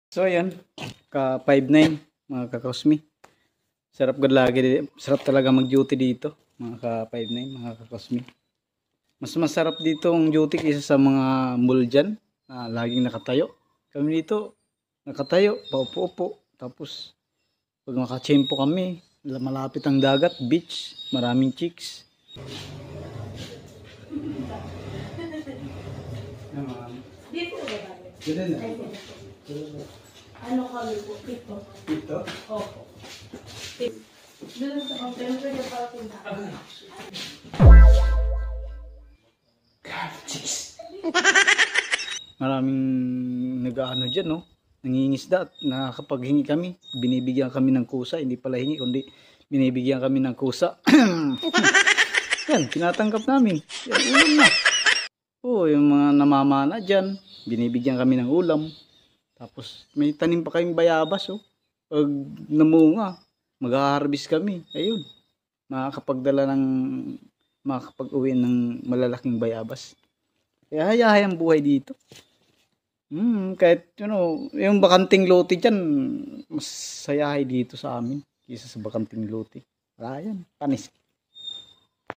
So ayan, ka 5'9", mga kakosmi. Sarap gadlagi, sarap talaga mag-duty dito, mga ka 5'9", mga kakosmi. Mas masarap dito ang duty kaysa sa mga mall dyan, na laging nakatayo. Kami dito, nakatayo, paupo-upo. Tapos, pag makachempo kami, malapit ang dagat, beach, maraming chicks. Dito ba ba? Dito na. Ano kami po? Ito. Dito? Opo. Doon sa hotel ko yung para punta. Maraming nag-ano dyan, no? Nangingisda at nakakapaghingi kami. Binibigyan kami ng kusa. Hindi pala hingi, kundi binibigyan kami ng kusa. Yan, tinatanggap namin. Yan, ulam na. Oo, yung mga namamana dyan, binibigyan kami ng ulam. Tapos, may tanim pa kaming bayabas, oh. Pag namunga, mag-harvest kami. Ayun, makakapag-uwi ng malalaking bayabas. Kaya hayahay ang buhay dito. Kahit yung bakanting lote dyan, mas hayahay dito sa amin kaysa sa bakanting lote. Wala yan, panis.